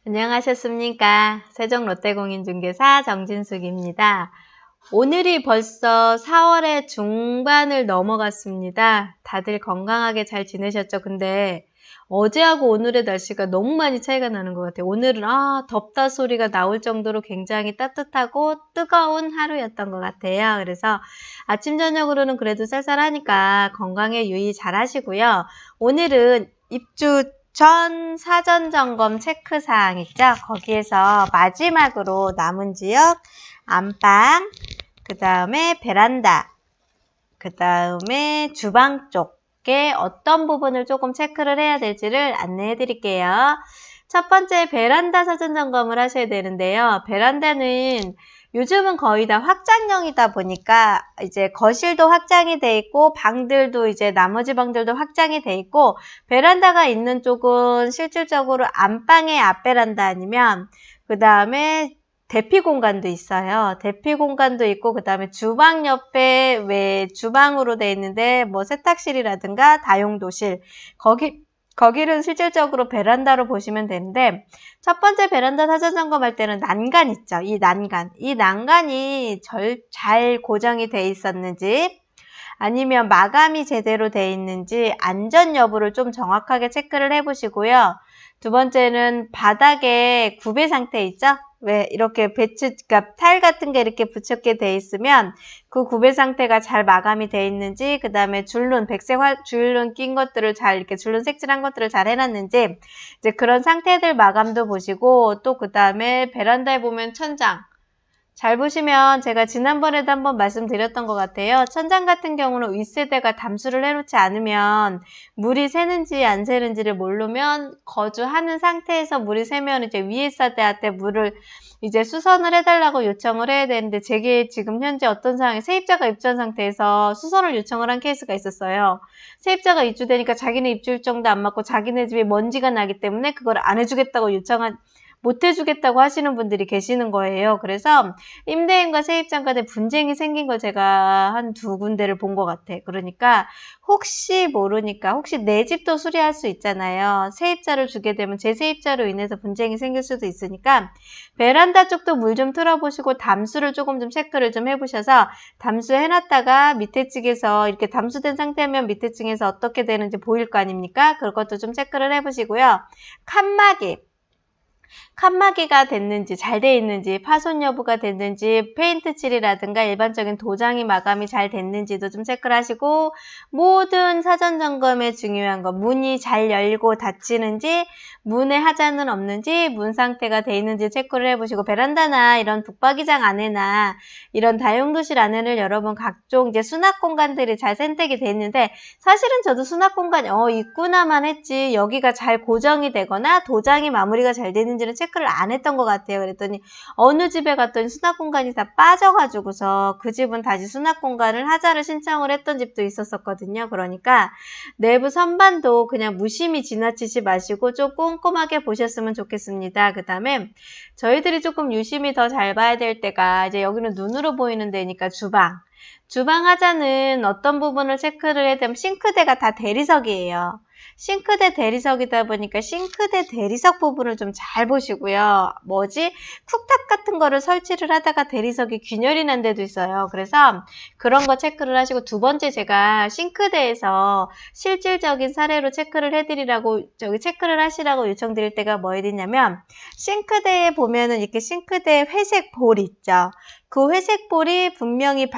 안녕하셨습니까? 세종롯데공인중개사 정진숙입니다. 오늘이 벌써 4월의 중반을 넘어갔습니다. 다들 건강하게 잘 지내셨죠? 근데 어제하고 오늘의 날씨가 너무 많이 차이가 나는 것 같아요. 오늘은 덥다 소리가 나올 정도로 굉장히 따뜻하고 뜨거운 하루였던 것 같아요. 그래서 아침 저녁으로는 그래도 쌀쌀하니까 건강에 유의 잘 하시고요. 오늘은 입주 전 사전 점검 체크사항 있죠? 거기에서 마지막으로 남은 지역, 안방, 그 다음에 베란다, 그 다음에 주방 쪽에 어떤 부분을 조금 체크를 해야 될지를 안내해 드릴게요. 첫 번째 베란다 사전 점검을 하셔야 되는데요. 베란다는 요즘은 거의 다 확장형이다 보니까 이제 거실도 확장이 돼 있고 방들도 이제 나머지 방들도 확장이 돼 있고 베란다가 있는 쪽은 실질적으로 안방의 앞베란다 아니면 그 다음에 대피 공간도 있어요. 대피 공간도 있고 그 다음에 주방 옆에 왜 주방으로 돼 있는데 뭐 세탁실이라든가 다용도실 거기를 실질적으로 베란다로 보시면 되는데 첫 번째 베란다 사전 점검할 때는 난간 있죠. 이 난간이 잘 고정이 돼 있었는지 아니면 마감이 제대로 돼 있는지 안전 여부를 좀 정확하게 체크를 해 보시고요. 두 번째는 바닥에 구배 상태 있죠? 왜 이렇게 그러니까 타일 같은 게 이렇게 붙였게 돼 있으면 그 구배 상태가 잘 마감이 돼 있는지, 그 다음에 백색 줄눈 낀 것들을 잘 이렇게 줄눈 색칠한 것들을 잘 해놨는지, 이제 그런 상태들 마감도 보시고, 또 그 다음에 베란다에 보면 천장. 잘 보시면 제가 지난번에도 한번 말씀드렸던 것 같아요. 천장 같은 경우는 윗세대가 담수를 해놓지 않으면 물이 새는지 안 새는지를 모르면 거주하는 상태에서 물이 새면 이제 위에 세대한테 물을 이제 수선을 해달라고 요청을 해야 되는데 제게 지금 현재 어떤 상황에 세입자가 입주한 상태에서 수선을 요청을 한 케이스가 있었어요. 세입자가 입주되니까 자기네 입주 일정도 안 맞고 자기네 집에 먼지가 나기 때문에 그걸 안 해주겠다고 못 해주겠다고 하시는 분들이 계시는 거예요. 그래서 임대인과 세입자 간에 분쟁이 생긴 걸 제가 한 2군데를 본 것 같아. 그러니까 혹시 모르니까 혹시 내 집도 수리할 수 있잖아요. 세입자를 주게 되면 제 세입자로 인해서 분쟁이 생길 수도 있으니까 베란다 쪽도 물 좀 틀어보시고 담수를 조금 좀 체크를 좀 해보셔서 담수 해놨다가 밑에 층에서 이렇게 담수된 상태면 밑에 층에서 어떻게 되는지 보일 거 아닙니까? 그것도 좀 체크를 해보시고요. 칸막이가 됐는지 잘 돼 있는지 파손 여부가 됐는지 페인트 칠이라든가 일반적인 도장이 마감이 잘 됐는지도 좀 체크를 하시고 모든 사전 점검에 중요한 거 문이 잘 열고 닫히는지 문에 하자는 없는지 문 상태가 돼 있는지 체크를 해보시고 베란다나 이런 북박이장 안에나 이런 다용도실 안에는 여러분 각종 이제 수납 공간들이 잘 선택이 돼 있는데 사실은 저도 수납 공간이 있구나만 했지 여기가 잘 고정이 되거나 도장이 마무리가 잘 되는지는 체크를 안 했던 것 같아요. 그랬더니 어느 집에 갔더니 수납 공간이 다 빠져가지고서 그 집은 다시 수납 공간을 하자를 신청을 했던 집도 있었거든요. 그러니까 내부 선반도 그냥 무심히 지나치지 마시고 좀 꼼꼼하게 보셨으면 좋겠습니다. 그 다음에 저희들이 조금 유심히 더 잘 봐야 될 때가 이제 여기는 눈으로 보이는 데니까 주방 하자는 어떤 부분을 체크를 해야 되면 싱크대가 다 대리석이에요. 싱크대 대리석이다 보니까 싱크대 대리석 부분을 좀 잘 보시고요. 쿡탑 같은 거를 설치를 하다가 대리석이 균열이 난 데도 있어요. 그래서 그런 거 체크를 하시고 두 번째 제가 싱크대에서 실질적인 사례로 체크를 해드리라고 체크를 하시라고 요청드릴 때가 뭐였냐면 싱크대에 보면은 이렇게 싱크대 회색 볼 있죠. 그 회색 볼이 분명히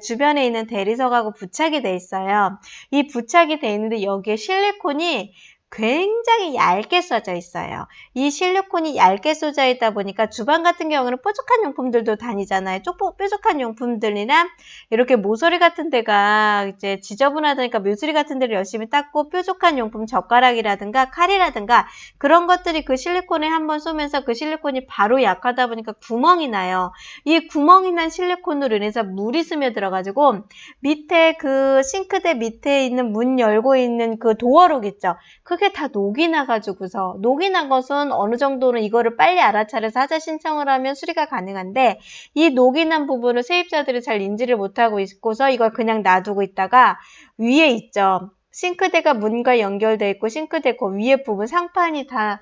주변에 있는 대리석하고 부착이 돼 있어요. 이 부착이 돼 있는데 여기에 실리콘이 굉장히 얇게 써져 있어요. 이 실리콘이 얇게 써져 있다 보니까 주방 같은 경우는 뾰족한 용품들도 다니잖아요. 뾰족한 용품들이나 이렇게 모서리 같은 데가 이제 지저분하다니까 모서리 같은 데를 열심히 닦고 뾰족한 용품 젓가락이라든가 칼이라든가 그런 것들이 그 실리콘에 한번 쏘면서 그 실리콘이 바로 약하다 보니까 구멍이 나요. 이 구멍이 난 실리콘으로 인해서 물이 스며들어가지고 밑에 그 싱크대 밑에 있는 문 열고 있는 그 도어록 있죠. 그게 그게 다 녹이 나가지고서, 녹이 난 것은 어느 정도는 이거를 빨리 알아차려서 하자 신청을 하면 수리가 가능한데, 이 녹이 난 부분을 세입자들이 잘 인지를 못하고 있고서 이걸 그냥 놔두고 있다가 위에 있죠. 싱크대가 문과 연결돼 있고 싱크대 그 위에 부분 상판이 다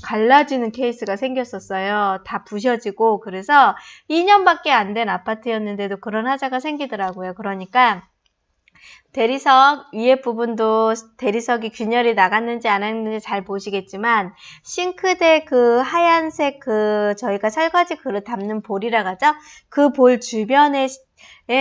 갈라지는 케이스가 생겼었어요. 다 부셔지고. 그래서 2년밖에 안 된 아파트였는데도 그런 하자가 생기더라고요. 그러니까 대리석 위에 부분도 대리석이 균열이 나갔는지 안 했는지 잘 보시겠지만, 싱크대 그 하얀색 저희가 설거지 그릇 담는 볼이라고 하죠. 그 볼 주변에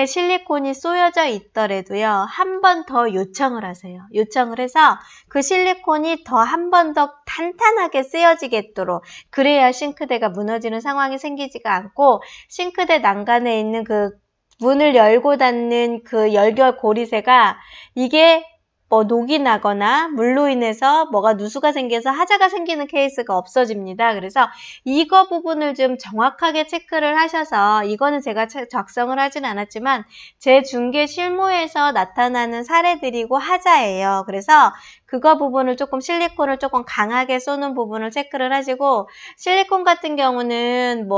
실리콘이 쏘여져 있더라도요, 한 번 더 요청을 하세요. 요청을 해서 그 실리콘이 더 한 번 더 탄탄하게 쓰여지겠도록, 그래야 싱크대가 무너지는 상황이 생기지가 않고, 싱크대 난간에 있는 그 문을 열고 닫는 그 열결 고리새가 이게 뭐 녹이 나거나 물로 인해서 뭐가 누수가 생겨서 하자가 생기는 케이스가 없어집니다. 그래서 이거 부분을 좀 정확하게 체크를 하셔서, 이거는 제가 작성을 하진 않았지만 제 중개 실무에서 나타나는 사례들이고 하자예요. 그래서 그거 부분을 조금 실리콘을 조금 강하게 쏘는 부분을 체크를 하시고, 실리콘 같은 경우는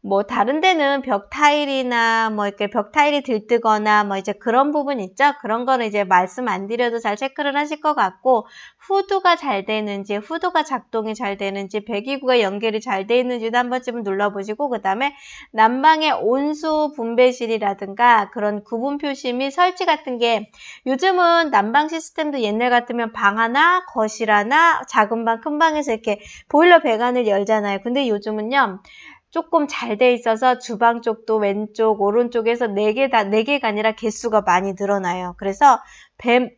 뭐 다른 데는 벽 타일이나 뭐 이렇게 벽 타일이 들뜨거나 뭐 이제 그런 부분 있죠. 그런 거는 이제 말씀 안 드려도 잘 체크를 하실 것 같고, 후드가 잘 되는지, 후드가 작동이 잘 되는지, 배기구가 연결이 잘 돼 있는지도 한 번쯤 눌러보시고, 그 다음에 난방의 온수 분배실이라든가 그런 구분 표시 및 설치 같은 게, 요즘은 난방 시스템도 옛날 같으면 방 하나, 거실 하나, 작은 방, 큰 방에서 이렇게 보일러 배관을 열잖아요. 근데 요즘은요, 조금 잘 돼 있어서 주방 쪽도 왼쪽, 오른쪽에서 4개가 아니라 개수가 많이 늘어나요. 그래서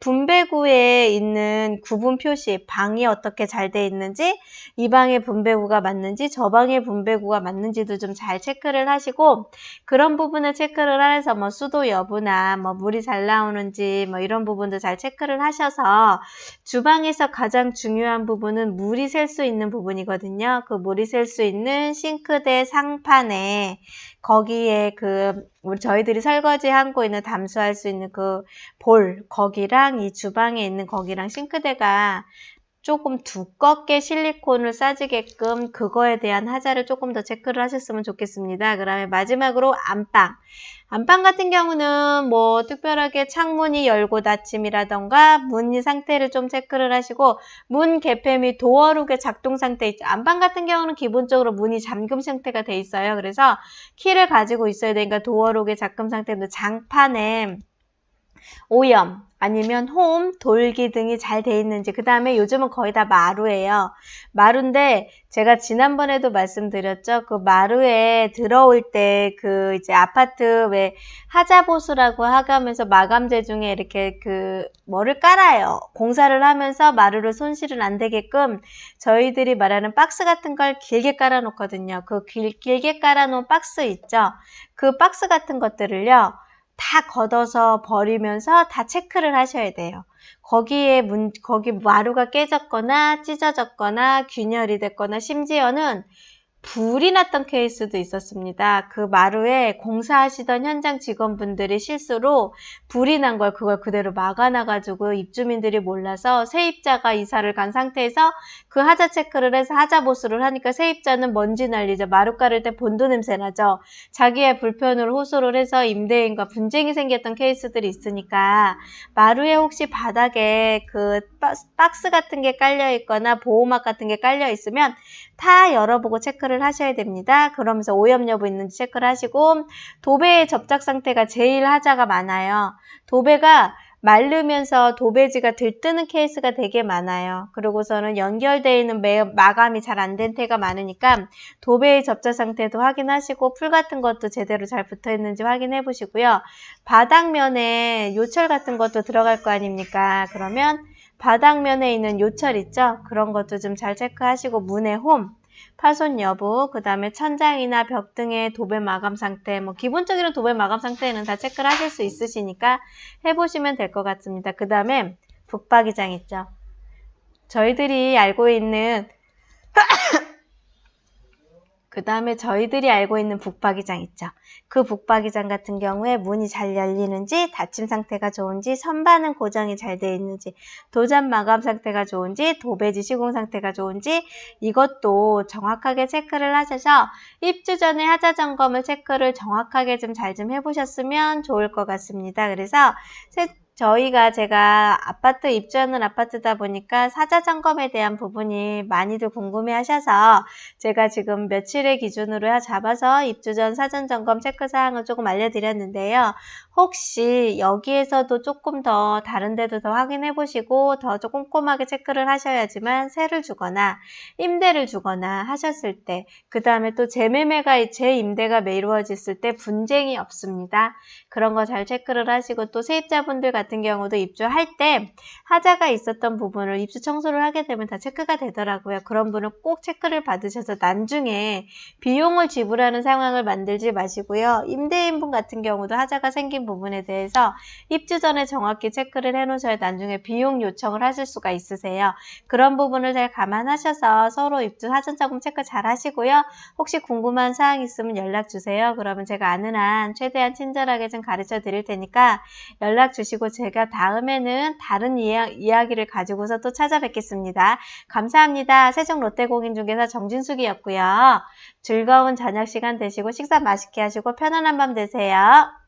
분배구에 있는 구분 표시, 방이 어떻게 잘 돼 있는지, 이 방의 분배구가 맞는지, 저 방의 분배구가 맞는지도 좀 잘 체크를 하시고, 그런 부분을 체크를 하면서 뭐 수도 여부나 뭐 물이 잘 나오는지 뭐 이런 부분도 잘 체크를 하셔서, 주방에서 가장 중요한 부분은 물이 셀 수 있는 부분이거든요. 그 물이 셀 수 있는 싱크대 상판에, 거기에 저희들이 설거지 하고 있는 담수할 수 있는 그 볼, 거기랑 이 주방에 있는 거기랑 싱크대가 조금 두껍게 실리콘을 싸지게끔 그거에 대한 하자를 조금 더 체크를 하셨으면 좋겠습니다. 그 다음에 마지막으로 안방. 안방 같은 경우는 뭐 특별하게 창문이 열고 닫힘이라던가 문 상태를 좀 체크를 하시고, 문 개폐 및 도어룩의 작동 상태 있죠. 안방 같은 경우는 기본적으로 문이 잠금 상태가 돼 있어요. 그래서 키를 가지고 있어야 되니까 도어룩의 잠금 상태인데, 장판에 오염 아니면 홈, 돌기 등이 잘 돼 있는지, 그 다음에 요즘은 거의 다 마루예요. 마루인데 제가 지난번에도 말씀드렸죠. 그 마루에 들어올 때 이제 아파트 왜 하자보수라고 하면서 마감재 중에 이렇게 뭐를 깔아요. 공사를 하면서 마루를 손실은 안 되게끔 저희들이 말하는 박스 같은 걸 길게 깔아 놓거든요. 그 길게 깔아 놓은 박스 있죠. 그 박스 같은 것들을요, 다 걷어서 버리면서 다 체크를 하셔야 돼요. 거기 마루가 깨졌거나 찢어졌거나 균열이 됐거나, 심지어는 불이 났던 케이스도 있었습니다. 그 마루에 공사하시던 현장 직원분들이 실수로 불이 난 걸 그걸 그대로 막아놔가지고 입주민들이 몰라서 세입자가 이사를 간 상태에서 그 하자 체크를 해서 하자 보수를 하니까 세입자는 먼지 날리죠. 마루 깔을 때 본드 냄새 나죠. 자기의 불편을 호소를 해서 임대인과 분쟁이 생겼던 케이스들이 있으니까, 마루에 혹시 바닥에 그 박스 같은 게 깔려 있거나 보호막 같은 게 깔려 있으면 다 열어보고 체크를 하셔야 됩니다. 그러면서 오염 여부 있는지 체크를 하시고, 도배의 접착 상태가 제일 하자가 많아요. 도배가 마르면서 도배지가 들뜨는 케이스가 되게 많아요. 그리고서는 연결되어 있는 마감이 잘 안 된 태가 많으니까 도배의 접착 상태도 확인하시고, 풀 같은 것도 제대로 잘 붙어 있는지 확인해 보시고요. 바닥면에 요철 같은 것도 들어갈 거 아닙니까? 그러면 바닥면에 있는 요철 있죠? 그런 것도 좀 잘 체크하시고, 문의 홈, 파손 여부, 그 다음에 천장이나 벽 등의 도배 마감 상태, 뭐 기본적인 도배 마감 상태는 다 체크를 하실 수 있으시니까 해보시면 될 것 같습니다. 그 다음에 북박이장 있죠? 저희들이 알고 있는 그 다음에 저희들이 알고 있는 북박이장 있죠. 그 북박이장 같은 경우에 문이 잘 열리는지, 닫힘 상태가 좋은지, 선반은 고정이 잘 되어 있는지, 도전 마감 상태가 좋은지, 도배지 시공 상태가 좋은지 이것도 정확하게 체크를 하셔서 입주 전에 하자 점검을 체크를 정확하게 좀 잘 좀 해보셨으면 좋을 것 같습니다. 그래서 제가 아파트 입주하는 아파트다 보니까 사자 점검에 대한 부분이 많이들 궁금해 하셔서 제가 지금 며칠의 기준으로 잡아서 입주 전 사전 점검 체크 사항을 조금 알려드렸는데요. 혹시 여기에서도 조금 더 다른 데도 더 확인해 보시고 더 좀 꼼꼼하게 체크를 하셔야지만 세를 주거나 임대를 주거나 하셨을 때, 그 다음에 또 재임대가 이루어졌을 때 분쟁이 없습니다. 그런 거 잘 체크를 하시고, 또 세입자분들 같은 경우도 입주할 때 하자가 있었던 부분을 입주 청소를 하게 되면 다 체크가 되더라고요. 그런 분은 꼭 체크를 받으셔서 나중에 비용을 지불하는 상황을 만들지 마시고요. 임대인분 같은 경우도 하자가 생긴 부분에 대해서 입주 전에 정확히 체크를 해놓으셔야 나중에 비용 요청을 하실 수가 있으세요. 그런 부분을 잘 감안하셔서 서로 입주 사전 점검 체크 잘 하시고요. 혹시 궁금한 사항 있으면 연락 주세요. 그러면 제가 아는 한 최대한 친절하게 좀 가르쳐 드릴 테니까 연락 주시고, 제가 다음에는 다른 이야기를 가지고서 또 찾아뵙겠습니다. 감사합니다. 세종롯데공인중개사 정진숙이었고요. 즐거운 저녁 시간 되시고 식사 맛있게 하시고 편안한 밤 되세요.